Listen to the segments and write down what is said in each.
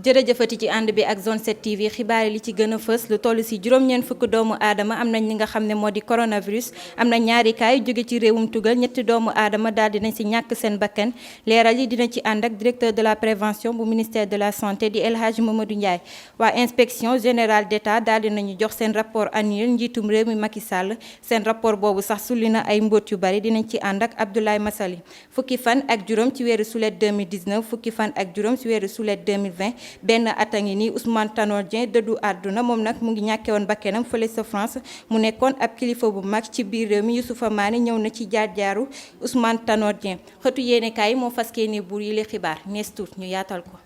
jërëjëfati ci ànd bi ak Zone 7 TV xibaar yi li ci gën a fës lu toll si juróom-ñeent fukk doomu aadama am nañ li nga xam ne moo di coronavirus am na ñaari kaay jóge ci réewum tugal ñetti doomu aadama daal dinañ si ñàkk seen bakkan leeral yi dina ci ànd ak directeur de la prévention bu ministère de la santé di El Hadji Mamadou Ndiaye waa inspection générale d'État daal dinañu jox seen rapport annuel njiitum réew mi Macky Sall seen rapport boobu sax sulli na ay mbóot yu bari dinañ ci ànd ak Abdoulaye Massali fukki fan ak juróom ci weeru sulet 2019 fukki fan ak juróom ci weeru sulet 2020 benn at a ngi nii Ousmane Tanor Dieng dëddu àdduna moom nag mu ngi ñàkke woon bakkanam fële sa France mu nekkoon ab kilifa bu mag ci biir réew mi Youssoufa Mané ñëw na ci jaar-jaaru Ousmane Tanor Dieng xëtu yéenekaay yi moo fas yéene buur yi li xibaar nees tuut ñu yaatal ko.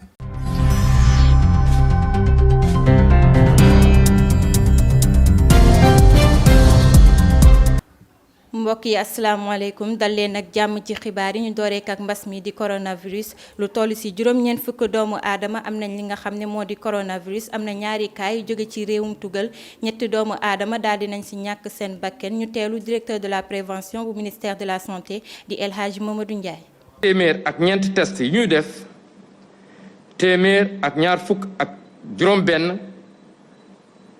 mbokk yi asalaamaaleykum dal leen ak jàmm ci xibaar yi ñu dooreek ak mbas mi di coronavirus lu toll si juróom-ñeent fukk doomu aadama am nañ li nga xam ne moo di coronavirus am na ñaari kaay yu jóge ci réewum tugal ñetti doomu aadama daal dinañ si ñàkk seen bakken ñu teelu directeur de la prévention bu ministère de la santé di El Hadji Mamadou Ndiaye. téeméer ak ñeenti test yi ñuy def téeméer ak ñaar fukk ak juróom benn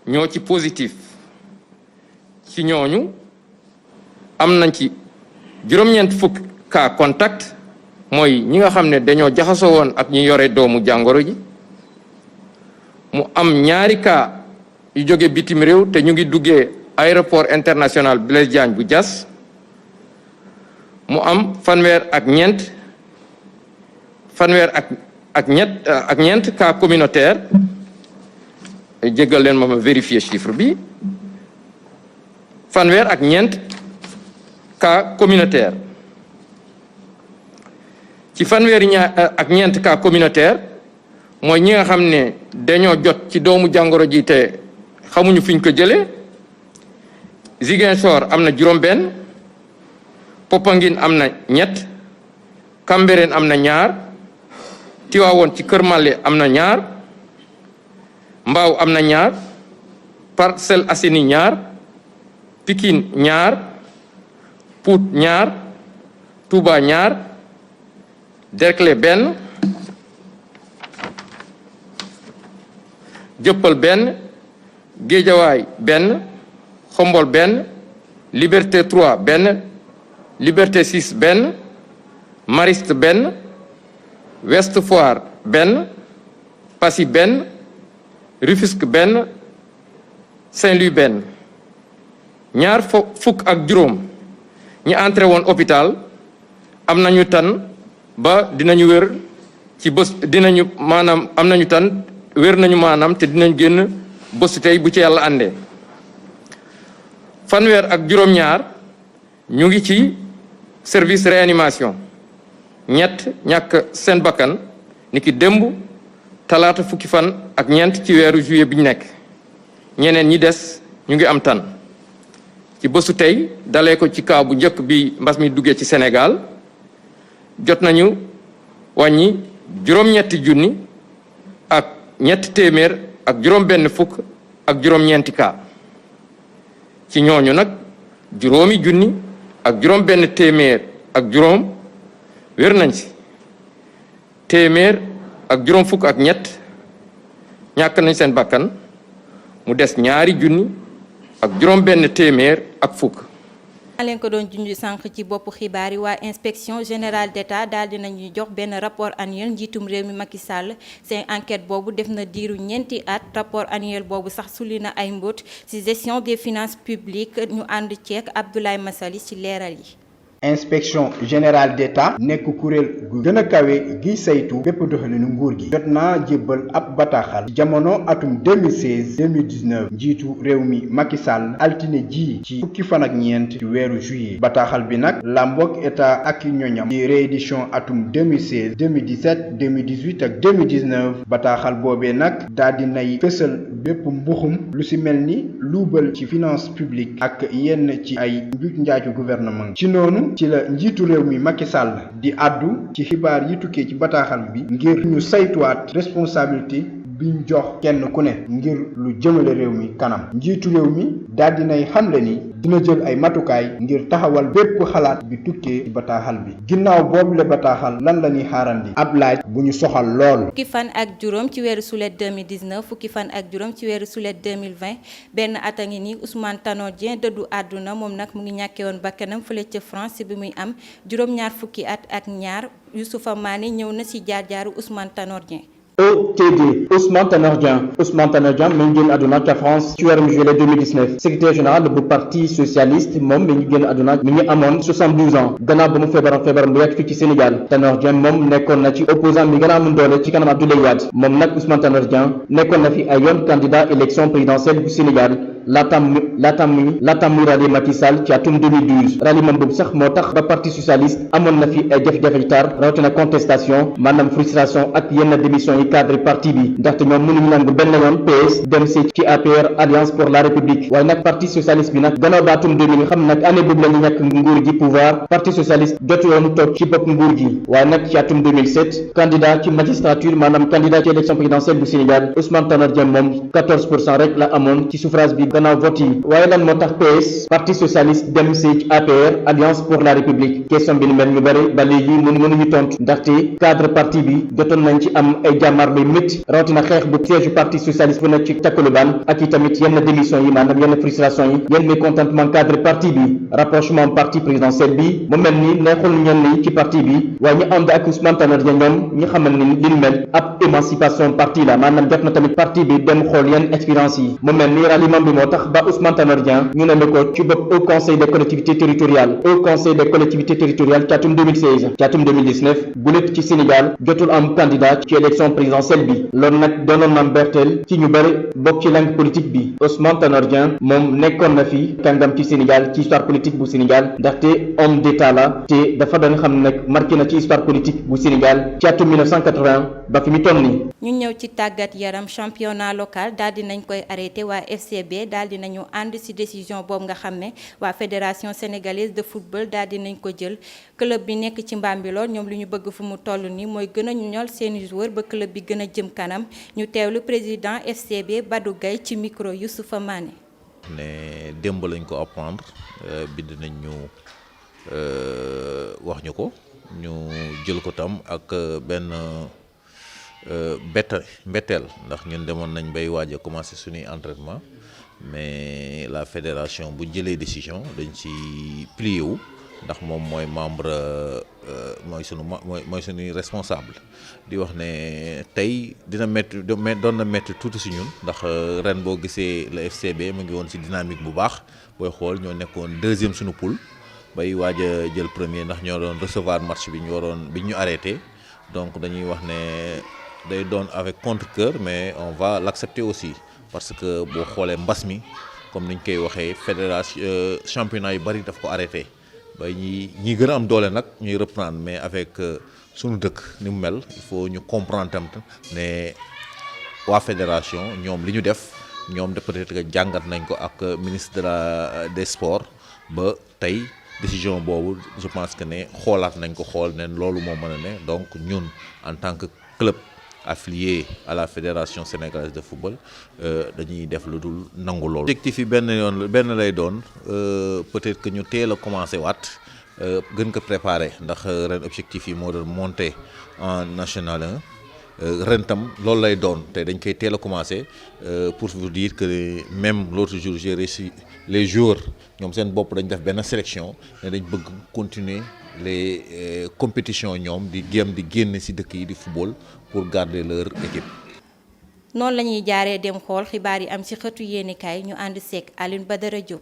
ñoo ci positif ci ñooñu am nañ ci juróom-ñeent fukk cas contact mooy ñi nga xam ne dañoo jaxasoo woon ak ñi yore doomu jàngoro ji mu am ñaari cas yu jóge bitim réew te ñu ngi duggee aéroport international Blaise Diagne bu Diass mu am fanweer ak ñeent cas communautaire jéggal leen ma vérifier chiffre bi fanweer ak ñeent cas communautaire ci fanweeri ak ñeent cas communautaire mooy ñi nga xam ne dañoo jot ci doomu jàngoro ji te xamuñu fiñ ko jëlee Ziguinchor am na juróom-benn Popenguine am na ñett Cambérène am na ñaar Tivaouane ci Kër Mallé am na ñaar Mbao am na ñaar Parcelles Assainies ñaar Pikine ñaar Pout ñaar Touba ñaar Derklé benn Jëppal benn Géejawaay benn Xombol benn Liberté 3 benn Liberté 6 benn Mariste benn Ouest Foire benn Passy benn Rufisque benn Saint-Louis benn ñaar fukk ak juróom ñi entré woon hôpital am nañu tan ba dinañu wér ci bés dinañu maanaam am nañu tan wér nañu maanaam te dinañ génn bésu tey bu ci yàlla àndee fanweer ak juróom-ñaar ñu ngi ci service réanimation ñett ñàkk seen bakkan ni ki démb talaata fukki fan ak ñeent ci weeru juillet bi ñu nekk ñeneen ñi des ñu ngi am tan ci bésu tey dalee ko ci kaw bu njëkk bi mbas mi duggee ci Sénégal jot nañu wàññi juróom-ñetti junni ak ñetti téeméer ak juróom-benn fukk ak juróom-ñeenti cas ci ñooñu nag juróomi junni ak juróom-benn téeméer ak juróom wér nañ ci téeméer ak juróom fukk ak ñett ñàkk nañ seen bakkan mu des ñaari junni ak juróom benn téeméer ak fukk. maa leen ko doon junj sànq ci boppu xibaar yi waa inspection générale d'État daal dinañuy jox benn rapport annuel njiitum réew mi Macky Sall seen enquête boobu def na diiru ñeenti at rapport annuel boobu sax sulli na ay mbóot ci gestion des finances publiques ñu ànd ceek Abdoulaye Massali ci leeral yi. inspection générale d'État nekk kuréel gu gën a kawe gi saytu bépp doxalinu nguur gi jot naa jébbal ab bataaxal jamono atum 2016-2019 njiitu réew mi Macky Sall altine ji ci fukki fan ak ñeent ci weeru juillet bataaxal bi nag làmboog état ak ñoñam di réédition atum 2016 2017 2018 ak 2019 bataaxal boobee nag daal di nay fësal bépp mbuxum lu ci mel ni luubal ci finance publique ak yenn ci ay njuuj njaaju gouvernement ci noonu ci la njiitu réew mi Macky Sall di àddu ci xibaar yi tukkee ci bataaxal bi ngir ñu saytuwaat responsabilité biñ jox kenn ku ne ngir lu jëmale réew mi kanam njiitu réew mi daal dinay xamle ni dina jël ay matukaay ngir taxawal bépp xalaat bi tukkee ci bataaxal bi. ginnaaw boobu la bataaxal lan la ñuy xaarandi. ab laaj bu ñu soxal lool. fukki fan ak juróom ci weeru sulet 2019 fukki fan ak juróom ci weeru sulet 2020 benn at a ngi nii Ousmane Tanor Dieng dëddu àdduna moom nag mu ngi ñàkkee woon bakkanam fële ca France bi muy am juróom-ñaar fukki at ak ñaar Youssoupha Mané ñëw na ci jaar-jaaru Ousmane Tanor Dieng. OTD Ousmane Tanor Dieng mi ngi génn àdduna ca France ci weerum juillet 2019 secrétaire général bu parti socialiste moom mi ngi génn àdduna mi ngi amoon 72 ans gannaaw ba mu feebaram bu yàgg fii ci Sénégal. Tanor Dieng moom nekkoon na ci opposant mi gën a amoon doole ci kanam Abdoulaye Wade moom nag Ousmane Tanor Dieng nekkoon na fi ay yoon candidat élection présidentielle bu Sénégal laatam muy rallié Macky Sall ci atum 2012 ralliement boobu sax moo tax ba parti socialiste amoon na fi ay jafe-jafe tar rawatina contestation maanaam frustration ak yenn démission yi cadre parti bi ndaxte ñoom mënuñu nangu benn yoon PS dem ci APR Alliance pour la République waaye nag parti socialiste bi nag gannaaw ba atum 2000 nga xam nag année boobu la ñu ñàkk nguur gi pouvoir parti socialiste jotu woon toog ci bopp nguur gi waaye nag ci atum 2007 candidat ci magistrature maanaam candidat ci élection présidentielle bu Sénégal Ousmane Tanor Dieng moom 14% rek la amoon ci suffrage bi gannaaw vote yi waaye lan moo tax PS parti socialiste dem ci APR Alliance pour la République question bi ni mel ñu bëri ba léegi mënuñu tontu ndaxte cadre parti bi jotoon nañ ci am ay jàmmaar lu métti rawatina xeex bu siège parti socialiste bu nekk ci Colobane ak i tamit yenn démission yi maanaam yenn frustration yi yenn mécontentement cadre parti bi rapprochement parti présidentiel bi mu mel ni neexul ñenn ñi ci parti bi waaye ñu ànd ak Ousmane Tanor Dieng ñoom ñi xamal ni li ñu mel ab émancipation parti la maanaam jot na tamit parti bi dem xool yenn expérience yi mu mel ni ralliement bi moo tax ba Ousmane Tanor Dieng ñu ne ko ci bopp au conseil des collectivités territoriales ci atum 2016 ci atum 2019 bu nekk ci Sénégal jotul am candidat ci élection présidentielle bi loolu nag doonoon na mberteel ci ñu bëri bokk ci langue politique bi Ousmane Tanor Dieng moom nekkoon na fi kàngam ci Sénégal ci histoire politique bu Sénégal ndaxte homme d'état la te dafa doon xam ne nag marqué na ci histoire politique bu Sénégal ci atum 1980 ba fi mu toll nii. ñu ñëw ci tàggat yaram championnat local daal di nañ koy arrêté waa FCB daal di nañu ànd ci décision boobu nga xam ne waa fédération sénégalaise de football daal di nañ ko jël club bi nekk ci Mbambilor ñoom li ñu bëgg fu mu toll nii mooy gën a ñol seeni joueur ba club bi gën a jëm kanam ñu teewlu président FCB Badou Gueye ci micro Youssoupha Mané. ne démb lañ ko apprendre bind nañ ñu wax ñu ko ñu jël ko tam ak benn mbetteel ndax ñun demoon nañ bay waaj a commencer suñuy entraînement mais la fédération bu jëlee décision dañ ci plié wu ndax moom mooy membre mooy suñuy responsable di wax ne tey dina métti doon na métti tuuti si ñun ndax ren boo gisee le FCB mu ngi woon ci dynamique bu baax booy xool ñoo nekkoon deuxième suñu poule bay waaj a jël premier ndax ñoo doon recevoir match bi ñu arrêté donc dañuy wax ne day doon avec contre-cœur mais on va l'accepter aussi parce que boo xoolee mbas mi comme niñ koy waxee fédération championnat yu bari daf ko arrêté ba ñi gën a am doole nag ñuy reprendre mais avec suñu dëkk ni mu mel il faut ñu comprendre tam ne waa fédération ñoom li ñu def ñoom de peut-être que jàngat nañ ko ak ministre des sports ba tey décision boobu je pense que ne xoolaat nañ ko xool ne loolu moo mën a ne donc ñun en tant que club affilié à la fédération sénégalaise de football dañuy def lu dul nangu loolu. objectif yi benn lay doon peut-être que ñu teel a commencé waat gën ko préparer ndax ren objectif yi moo doon monter en national 1 ren tam loolu lay doon te dañ koy teel a commencé pour vous dire que même l'autre jour j'ai reçu les joueurs ñoom seen bopp dañ def benn sélection ne dañ bëgg continuer les compétitions ñoom di génn ci dëkk yi di football pour garder leur équipe. noonu la ñuy jaaree dem xool xibaar yi am ci xëtu yéenekaay ñu ànd seek Alioune Badara Diop.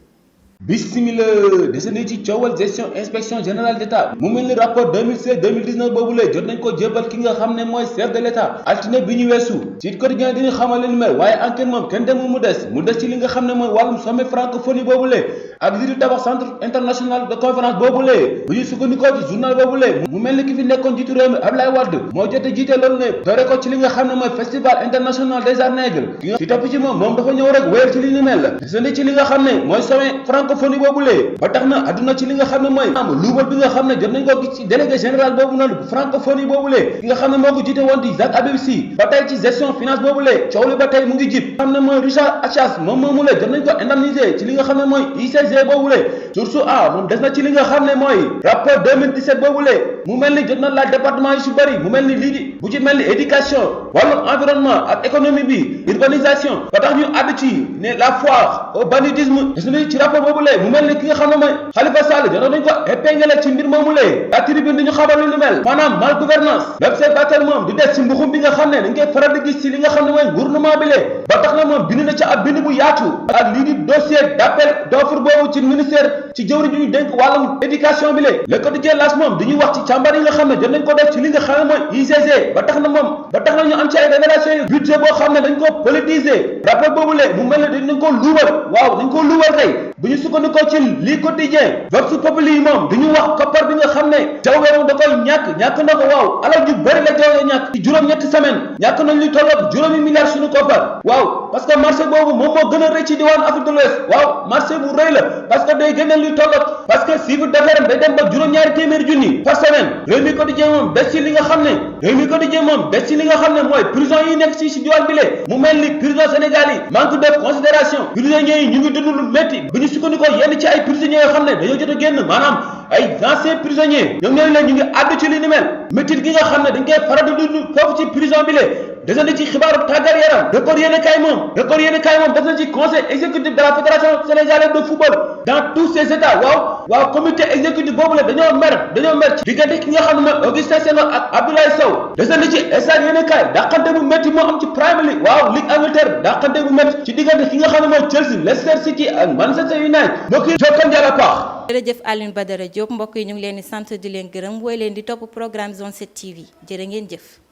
bismillah desandi ci coowal gestion inspection générale d'État mu mel ni rapport 2016-2019 boobu lay jot nañ ko jébal ki nga xam ne mooy chef de l'État altine bi ñu weesu Sud Quotidien diñu xamal leen mel waaye enquête moom kenn demul mu des ci li nga xam ne mooy wàllum sommet francophonie boobu lay ak li di tabax centre international de conférence boobu lay bu ñu sukkandikoo ci journal boobu lay mu mel ni ki fi nekkoon jiitu réew mi Abdoulaye Wade moo jote jiite loolu ne doore ko ci li nga xam ne mooy festival international des arts nègres ki nga ci topp ci moom dafa ñëw rek wéer ci li ñu mel desandi ci li nga xam ne mooy sommet francophonie boobule ba tax na àdduna ci li nga xam ne mooy luubal bi nga xam ne jot nañ ko gis ci délégué général boobu noonu francophonie boobule ki nga xam ne moo ko jiite woon di Jacques Habib Sy ba tey ci gestion finance boobule coow li ba tey mu ngi jib xam ne mooy Richard Achas moom moomule jot nañ ko indemniser ci li nga xam ne mooy ICG boobule source a moom des na ci li nga xam ne mooy rapport 2017 boobule mu mel ni jot na laaj département yu si bëri mu mel ni lii di bu ci mel ni éducation wàllum environnement ak économie bi urbanisation ba tax ñu àdd ci ne la foire au banditisme des na ci rapport boobule mu mel ni ki nga xam ne mooy Khalifa Sall jotoon nañ ko épinglé ci mbir moomule la tribune di ñu xamal lu ni mel maanaam mal gouvernance l'observateur moom di des ci mbuxum bi nga xam ne dañ koy faral di gis ci li nga xam ne mooy gouvernement bi lee ba tax na moom bind na ca ab bind bu yaatu ak lii di dossier d'appel d'offre boobu ci ministère ci jëwriñ ji ñu dénk wàllum éducation bi lee le quotidien las moom dañuy wax ci càmbar yi nga xam ne jot nañ ko def ci li nga xam ne mooy ICG ba tax na ñu am ci ay révélation yi budget boo xam ne dañ ko politiser rapport boobu lee mu mel ne dañ ko luubal waaw dañ ko luubal tey bu ñu sukkandikoo ci lii quotidien vox populi yi moom dañu wax koppar bi nga xam ne jawweeru da koy ñàkk na ko waaw alal ju bëri la jawwee ñàkk ci juróom-ñetti semaine ñàkk nañ lu tolloog juróomi milliards suñu koppar waaw parce que marché boobu moom moo gën a rëy ci diwaan Afrique de l'Ouest waaw marché bu rëy la parce que day génne luy tolloog parce que chiffre d'affaires day dem ba juróom-ñaari téeméeri junni par semaine réew mi quotidien moom des ci li nga xam ne mooy prison yi nekk ci diwaan bi lee mu mel ni prison Sénégal yi manque de considération prisonniers yi ñu ngi dund lu métti bu ñu sukkandikoo yenn ci ay prisonniers yoo xam ne dañoo jot a génn maanaam ay anciens prisonniers ñoom ñooñu leen ñu ngi àddu ci li ni mel métit gi nga xam ne dañ koy faral di dund foofu ci prison bi lee desandi ci xibaaru tàggat yaram record yéen kaay moom def na ci conseil exécutif de la fédération sénégalaise de football dans tous ses états waaw comité exécutif boobu la dañoo mer ci diggante ki nga xam ne mooy Augustin Senghor ak Abdoulaye Sow desandi ci stade yéen kaay dàqante bu métti moo am ci Premier League waaw Ligue Angleterre dàqante bu métti ci diggante ki nga xam ne mooy Chelsea Leicester City ak Manchester United mbokk yi jokkoon jàll paax. jërëjëf Alioune Badara Diop mbokk yi ñu ngi leen di sant di leen gërëm woy leen di topp programme Zone 7 TV jërë ngeen jëf.